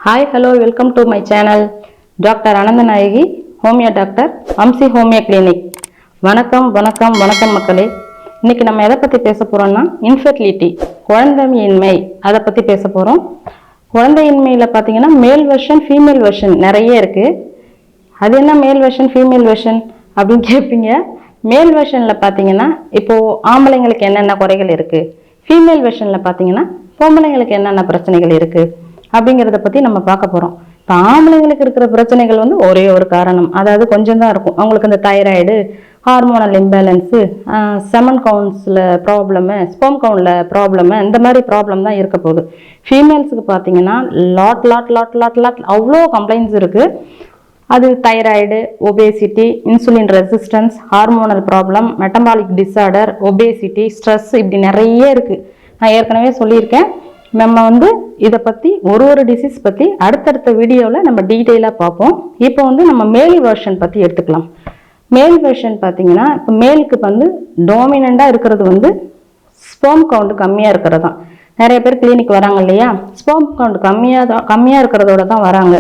Hi, hello, welcome to my channel. Dr. Anandanayagi, homeo doctor, Amsi homeo clinic. வணக்கம் மக்களே. இன்னைக்கு நம்ம எதை பற்றி பேச போகிறோம்னா இன்ஃபெர்டிலிட்டி, குழந்தையின்மை, அதை பற்றி பேச போகிறோம். குழந்தையின்மையில் பார்த்தீங்கன்னா மேல் வெர்ஷன் ஃபீமேல் வெர்ஷன் நிறைய இருக்குது. அது என்ன மேல் வெர்ஷன் ஃபீமேல் வெர்ஷன் அப்படின்னு கேட்பீங்க. மேல் வெர்ஷனில் பார்த்தீங்கன்னா இப்போது ஆம்பளைங்களுக்கு என்னென்ன குறைகள் இருக்குது, ஃபீமேல் வெர்ஷனில் பார்த்தீங்கன்னா பொம்பளைங்களுக்கு என்னென்ன பிரச்சனைகள் இருக்குது அப்படிங்கிறத பற்றி நம்ம பார்க்க போகிறோம். இப்போ ஆம்பளைங்களுக்கு இருக்கிற பிரச்சனைகள் ஒரே ஒரு காரணம், அதாவது கொஞ்சம் தான் இருக்கும். அவங்களுக்கு இந்த தைராய்டு, ஹார்மோனல் இம்பேலன்ஸு, செமன் கவுண்ட்ஸில் ப்ராப்ளமு, ஸ்பெர்ம் கவுண்டில் ப்ராப்ளமு, இந்த மாதிரி ப்ராப்ளம் தான் இருக்க போகுது. ஃபீமேல்ஸுக்கு பார்த்தீங்கன்னா லாட் அவ்வளோ கம்ப்ளைண்ட்ஸ் இருக்குது. அது thyroid, obesity, insulin resistance, hormonal problem, metabolic disorder, obesity, stress, இப்படி நிறைய இருக்குது. நான் ஏற்கனவே சொல்லியிருக்கேன். நம்ம இதை பற்றி ஒரு டிசீஸ் பற்றி அடுத்தடுத்த வீடியோவில் நம்ம டீட்டெயிலாக பார்ப்போம். இப்போ நம்ம மேல் வெர்ஷன் பற்றி எடுத்துக்கலாம். மேல் வெர்ஷன் பார்த்தீங்கன்னா இப்போ மேலுக்கு டாமினண்டாக இருக்கிறது ஸ்பெர்ம் கவுண்ட் கம்மியாக இருக்கிறது தான். நிறைய பேர் கிளினிக் வராங்க இல்லையா, ஸ்பெர்ம் கவுண்ட் கம்மியாக இருக்கிறதோட தான் வராங்க.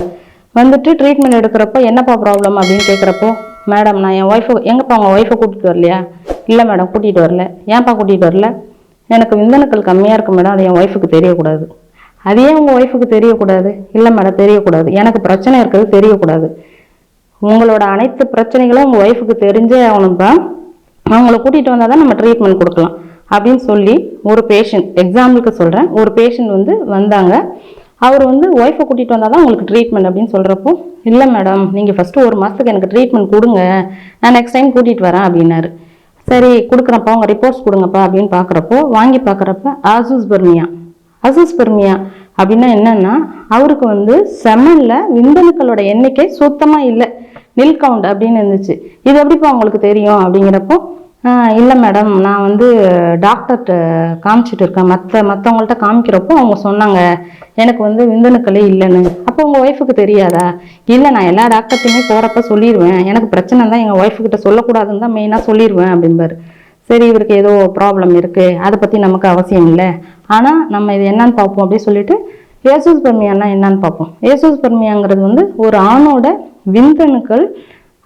ட்ரீட்மெண்ட் எடுக்கிறப்போ என்னப்பா ப்ராப்ளம் அப்படின்னு கேட்குறப்போ, மேடம் நான் என் ஒய்ஃபை, எங்கப்பா உங்கள் ஒய்ஃபை கூட்டிகிட்டு வரலையா? இல்லை மேடம் கூட்டிகிட்டு வரல. ஏன்ப்பா கூட்டிகிட்டு வரல? எனக்கு விந்தணுக்கள் கம்மியாக இருக்கும் மேடம், அது என் ஒய்ஃபுக்கு தெரியக்கூடாது. அது ஏன் உங்கள் ஒய்ஃபுக்கு தெரியக்கூடாது? இல்லை மேடம் தெரியக்கூடாது, எனக்கு பிரச்சனை இருக்கிறது தெரியக்கூடாது. உங்களோட அனைத்து பிரச்சனைகளும் உங்கள் ஒய்ஃபுக்கு தெரிஞ்சே ஆகணும்ப்பா. அவங்கள கூட்டிகிட்டு வந்தால் தான் நம்ம ட்ரீட்மெண்ட் கொடுக்கலாம் அப்படின்னு சொல்லி ஒரு பேஷண்ட், எக்ஸாம்பிளுக்கு சொல்கிறேன், ஒரு பேஷண்ட் வந்தாங்க. அவர் ஒய்ஃபை கூட்டிகிட்டு வந்தால் தான் உங்களுக்கு ட்ரீட்மெண்ட் அப்படின்னு சொல்கிறப்போ, இல்லை மேடம் நீங்கள் ஃபஸ்ட்டு ஒரு மாதத்துக்கு எனக்கு ட்ரீட்மெண்ட் கொடுங்க, நான் நெக்ஸ்ட் டைம் கூட்டிகிட்டு வரேன் அப்படின்னாரு. சரி கொடுக்குறப்பா, உங்கள் ரிப்போர்ட்ஸ் கொடுங்கப்பா அப்படின்னு பார்க்குறப்போ, வாங்கி பார்க்குறப்ப அசூஸ்பெர்மியா அப்படின்னா என்னன்னா, அவருக்கு செமனில் விந்தணுக்களோட எண்ணிக்கை சுத்தமாக இல்லை, நில் கவுண்ட் அப்படின்னு இருந்துச்சு. இது எப்படிப்பா உங்களுக்கு தெரியும் அப்படிங்கிறப்போ, இல்லை மேடம் நான் டாக்டர்கிட்ட காமிச்சிட்டு இருக்கேன், மற்றவங்கள்ட்ட காமிக்கிறப்போ அவங்க சொன்னாங்க எனக்கு விந்தணுக்களே இல்லைன்னு. அப்போ உங்கள் ஒய்ஃபுக்கு தெரியாதா? இல்லை நான் எல்லா டாக்டர்ட்டையுமே போகிறப்ப சொல்லிடுவேன், எனக்கு பிரச்சனை தான் எங்கள் ஒய்ஃபுக்கிட்ட சொல்லக்கூடாதுன்னு தான் மெயினாக சொல்லிடுவேன் அப்படின்பாரு. சரி இவருக்கு ஏதோ ப்ராப்ளம் இருக்குது, அதை பற்றி நமக்கு அவசியம் இல்லை, ஆனால் நம்ம இது என்னன்னு பார்ப்போம் அப்படின்னு சொல்லிட்டு ஏசோஸ்பெர்மியானா என்னன்னு பார்ப்போம். ஏசோஸ்பெர்மியாங்கிறது ஒரு ஆணோட விந்தணுக்கள்,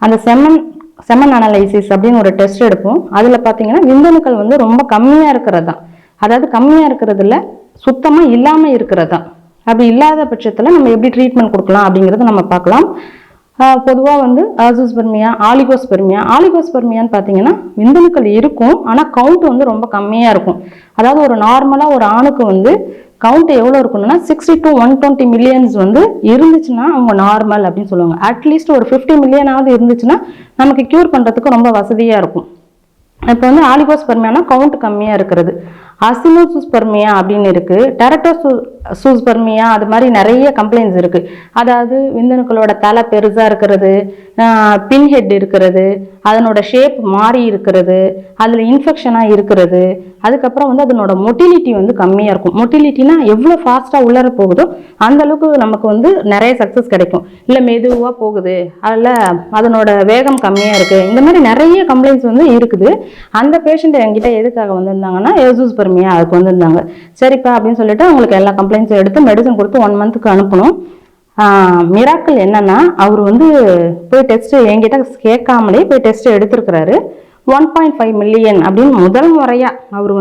அந்த செமன் அனலைசிஸ் அப்படின்னு ஒரு டெஸ்ட் எடுப்போம். அதில் பார்த்தீங்கன்னா விந்தணுக்கள் ரொம்ப கம்மியாக இருக்கிறது தான், அதாவது கம்மியாக இருக்கிறதுல சுத்தமாக இல்லாமல் இருக்கிறது தான். அப்படி இல்லாத பட்சத்தில் நம்ம எப்படி ட்ரீட்மெண்ட் கொடுக்கலாம் அப்படிங்கிறத நம்ம பார்க்கலாம். பொதுவாக அசூஸ்பெர்மியா, ஆலிகோஸ்பெர்மியான்னு பார்த்தீங்கன்னா விந்தணுக்கள் இருக்கும், ஆனால் கவுண்ட் ரொம்ப கம்மியாக இருக்கும். அதாவது ஒரு நார்மலாக ஒரு ஆணுக்கு கவுண்ட் எவ்வளோ இருக்கணும்னா 60 to 120 மில்லியன்ஸ் இருந்துச்சுன்னா அவங்க நார்மல் அப்படின்னு சொல்லுவாங்க. அட்லீஸ்ட் ஒரு 50 மில்லியனாவது இருந்துச்சுன்னா நமக்கு க்யூர் பண்ணுறதுக்கு ரொம்ப வசதியாக இருக்கும். இப்போ ஆலிகோஸ்பெர்மியானா கவுண்ட் கம்மியாக இருக்கிறது. அசினோசூஸ்பெர்மியா அப்படின்னு இருக்குது, டெரட்டோசூஸ்பெர்மியா, அது மாதிரி நிறைய கம்ப்ளைண்ட்ஸ் இருக்குது. அதாவது விந்தணுக்களோட தலை பெருசாக இருக்கிறது, பின்ஹெட் இருக்கிறது, அதனோட ஷேப் மாறி இருக்கிறது, அதில் இன்ஃபெக்ஷனாக இருக்கிறது, அதுக்கப்புறம் அதனோட மொட்டிலிட்டி கம்மியாக இருக்கும். மொட்டிலிட்டினா எவ்வளோ ஃபாஸ்ட்டாக உள்ளர போகுதோ அந்த அளவுக்கு நமக்கு நிறைய சக்ஸஸ் கிடைக்கும். இல்லை மெதுவாக போகுது, அதில் அதனோட வேகம் கம்மியாக இருக்குது, இந்த மாதிரி நிறைய கம்ப்ளைண்ட்ஸ் இருக்குது. அந்த பேஷண்ட் என்கிட்ட எதுக்காக வந்திருந்தாங்கன்னா ஏசோஸ்பெர்மியா அதுக்கு வந்திருந்தாங்க. சரிப்பா அப்படின்னு சொல்லிட்டு அவங்களுக்கு எல்லா கம்ப்ளைண்ட்ஸும் எடுத்து மெடிசன் கொடுத்து 1 மந்த்துக்கு அனுப்பணும். மிராக்கிள் என்னன்னா, அவர் போய் டெஸ்ட் என்கிட்ட கேட்காமலே போய் டெஸ்ட் எடுத்திருக்கிறாரு. 1.5 மில்லியன் அப்படின்னு முதல் முறையாக அவர்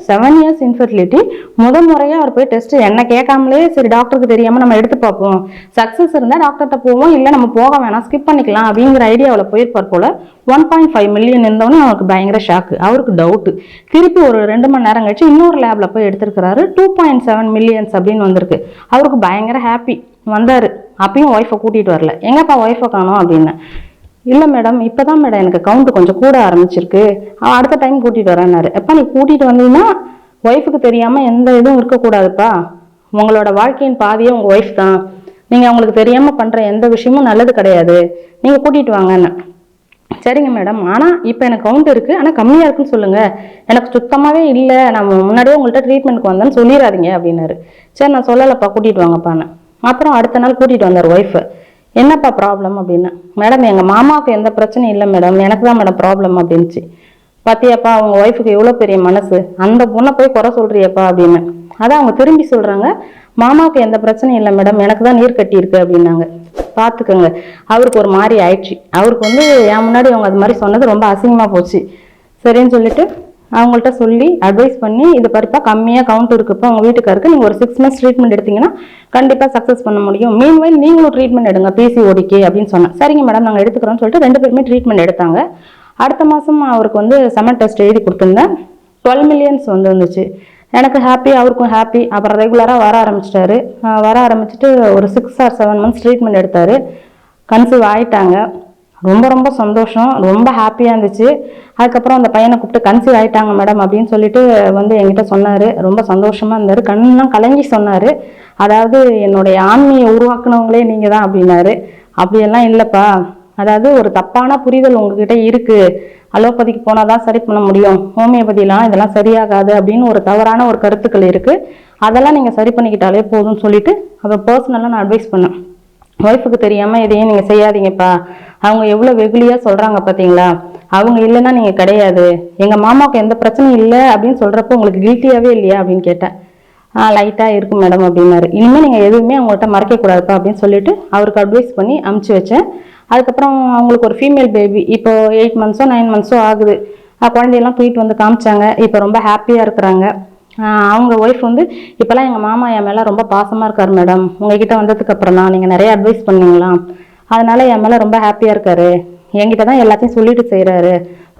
7 இயர்ஸ் இன்ஃபெர்டிலிட்டி, முதல் முறையாக அவர் போய் டெஸ்ட் என்ன கேட்காமலே, சரி டாக்டருக்கு தெரியாமல் நம்ம எடுத்து பார்ப்போம், சக்ஸஸ் இருந்தால் டாக்டர்கிட்ட போவோம், இல்லை நம்ம போக வேணாம் ஸ்கிப் பண்ணிக்கலாம் அப்படிங்கிற ஐடியாவில் போயிருப்பார் போல. 1.5 மில்லியன் இருந்தோடனே அவருக்கு பயங்கர ஷாக்கு, அவருக்கு டவுட்டு. திருப்பி ஒரு 2 மணி நேரம் கழிச்சு இன்னொரு லேப்ல போய் எடுத்திருக்கிறாரு. 2.7 மில்லியன்ஸ் அப்படின்னு வந்திருக்கு. அவருக்கு பயங்கர ஹாப்பி. வந்தார், அப்பயும் ஒய்ஃபை கூட்டிகிட்டு வரல. எங்கப்பா ஒய்ஃபை காணோம் அப்படின்னு. இல்லை மேடம் இப்போ தான் மேடம் எனக்கு கவுண்ட் கொஞ்சம் கூட ஆரம்பிச்சிருக்கு, அடுத்த டைம் கூட்டிகிட்டு வரேன்னாரு. எப்போ நீ கூட்டிகிட்டு வந்தீங்கன்னா ஒய்ஃபுக்கு தெரியாமல் எந்த இதுவும் இருக்கக்கூடாதுப்பா, உங்களோட வாழ்க்கையின் பாதியே உங்கள் ஒய்ஃப் தான், நீங்கள் அவங்களுக்கு தெரியாமல் பண்ணுற எந்த விஷயமும் நல்லது கிடையாது, நீங்கள் கூட்டிகிட்டு வாங்கன்னு. சரிங்க மேடம், ஆனால் இப்போ எனக்கு கவுண்ட் இருக்குது, ஆனால் கம்மியாக இருக்குன்னு சொல்லுங்கள், எனக்கு சுத்தமாகவே இல்லை, நான் முன்னாடியே உங்கள்கிட்ட ட்ரீட்மெண்ட்க்கு வந்தேன்னு சொல்லிடாதீங்க அப்படின்னாரு. சரி நான் சொல்லலைப்பா கூட்டிகிட்டு வாங்கப்பான்னு. அப்புறம் அடுத்த நாள் கூட்டிகிட்டு வந்தார் ஒய்ஃபை. என்னப்பா ப்ராப்ளம் அப்படின்னு. மேடம் எங்கள் மாமாவுக்கு எந்த பிரச்சனையும் இல்லை மேடம், எனக்கு தான் மேடம் ப்ராப்ளம் அப்படின்ச்சு. பாத்தியாப்பா அவங்க ஒய்ஃபுக்கு எவ்வளோ பெரிய மனசு, அந்த பொண்ணை போய் குறை சொல்றியப்பா அப்படின்னு. அதான் அவங்க திரும்பி சொல்றாங்க, மாமாவுக்கு எந்த பிரச்சனையும் இல்லை மேடம், எனக்கு தான் நீர் கட்டி இருக்கு அப்படின்னாங்க. பார்த்துக்கோங்க. அவருக்கு ஒரு மாதிரி ஆயிடுச்சு. அவருக்கு வந்து என் முன்னாடி அவங்க அது மாதிரி சொன்னது ரொம்ப அசிங்கமாக போச்சு. சரின்னு சொல்லிட்டு அவங்கள்ட்ட சொல்லி அட்வைஸ் பண்ணி, இது பறிப்பா கம்மியாக கவுண்ட் இருக்குப்போ உங்கள் வீட்டுக்காருக்கு நீங்கள் ஒரு 6 months ட்ரீட்மெண்ட் எடுத்தீங்கன்னா கண்டிப்பாக சக்ஸஸ் பண்ண முடியும். மீன்வைல் நீங்களும் ட்ரீட்மெண்ட் எடுங்க பிசிஓடிக்கு அப்படின்னு சொன்னேன். சரிங்க மேடம் நாங்கள் எடுத்துக்கிறோம்னு சொல்லிட்டு 2 பேருமே ட்ரீட்மெண்ட் எடுத்தாங்க. அடுத்த மாதம் அவருக்கு வந்து செமன் டெஸ்ட் எழுதி கொடுத்துருந்தேன். 12 millions வந்து வந்துச்சு. எனக்கு ஹாப்பி, அவருக்கும் ஹாப்பி. அப்புறம் ரெகுலராக வர ஆரம்பிச்சிட்டாரு. வர ஆரம்பிச்சுட்டு ஒரு 6 or 7 months ட்ரீட்மெண்ட் எடுத்தார். கன்சீவ் ஆகிட்டாங்க. ரொம்ப ரொம்ப சந்தோஷம், ரொம்ப ஹாப்பியாக இருந்துச்சு. அதுக்கப்புறம் அந்த பையனை கூப்பிட்டு கன்சீவ் ஆகிட்டாங்க மேடம் அப்படின்னு சொல்லிட்டு வந்து என்கிட்ட சொன்னார். ரொம்ப சந்தோஷமாக இருந்தார். கண்ணெலாம் கலங்கி சொன்னார். அதாவது என்னுடைய ஆண்மையை உருவாக்குனவங்களே நீங்கள் தான் அப்படின்னாரு. அப்படியெல்லாம் இல்லைப்பா, அதாவது ஒரு தப்பான புரிதல் உங்ககிட்ட இருக்குது. அலோபதிக்கு போனால் தான் சரி பண்ண முடியும், ஹோமியோபதிலாம் இதெல்லாம் சரியாகாது அப்படின்னு ஒரு தவறான ஒரு கருத்துக்கள் இருக்குது. அதெல்லாம் நீங்கள் சரி பண்ணிக்கிட்டாலே போதும்னு சொல்லிட்டு அப்புறம் பர்சனலாக நான் அட்வைஸ் பண்ணேன். ஒய்ஃபுக்கு தெரியாமல் இதையும் நீங்கள் செய்யாதீங்கப்பா, அவங்க எவ்வளோ வெகுளியாக சொல்கிறாங்க பார்த்தீங்களா, அவங்க இல்லைன்னா நீங்கள் கிடையாது, எங்கள் மாமாவுக்கு எந்த பிரச்சனையும் இல்லை அப்படின்னு சொல்கிறப்போ உங்களுக்கு கில்ட்டியாகவே இல்லையா அப்படின்னு கேட்டேன். லைட்டாக இருக்கும் மேடம் அப்படின்னாரு. இனிமேல் நீங்கள் எதுவுமே அவங்கள்ட்ட மறைக்கக்கூடாதுப்பா அப்படின்னு சொல்லிட்டு அவருக்கு அட்வைஸ் பண்ணி அமுச்சு வச்சேன். அதுக்கப்புறம் அவங்களுக்கு ஒரு ஃபீமேல் பேபி இப்போ 8 months 9 months ஆகுது. குழந்தையெல்லாம் தூக்கிட்டு வந்து காமிச்சாங்க. இப்போ ரொம்ப ஹாப்பியாக இருக்கிறாங்க. அவங்க ஒய்ஃப் வந்து இப்போல்லாம் எங்கள் மாமா என் மேலே ரொம்ப பாசமாக இருக்கார் மேடம், உங்ககிட்ட வந்ததுக்கு அப்புறம் தான் நீங்கள் நிறைய அட்வைஸ் பண்ணீங்களாம், அதனால என் மேலே ரொம்ப ஹாப்பியாக இருக்காரு, என்கிட்ட தான் எல்லாத்தையும் சொல்லிட்டு செய்கிறாரு,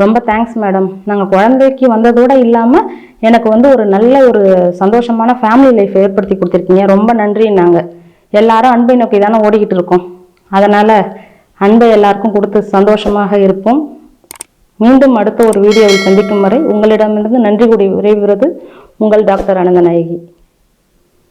ரொம்ப தேங்க்ஸ் மேடம், நாங்கள் குழந்தைக்கு வந்ததோடு இல்லாமல் எனக்கு வந்து ஒரு நல்ல ஒரு சந்தோஷமான ஃபேமிலி லைஃப் ஏற்படுத்தி கொடுத்துருக்கீங்க, ரொம்ப நன்றின்னாங்க. எல்லாரும் அன்பை நோக்கி தானே ஓடிக்கிட்டு இருக்கோம், அதனால் அன்பை எல்லாருக்கும் கொடுத்து சந்தோஷமாக இருப்போம். மீண்டும் அடுத்த ஒரு வீடியோவில் சந்திக்கும் வரை உங்களிடமிருந்து நன்றி கூறி விரைவுகிறது உங்கள் டாக்டர் அனந்தநாயகி.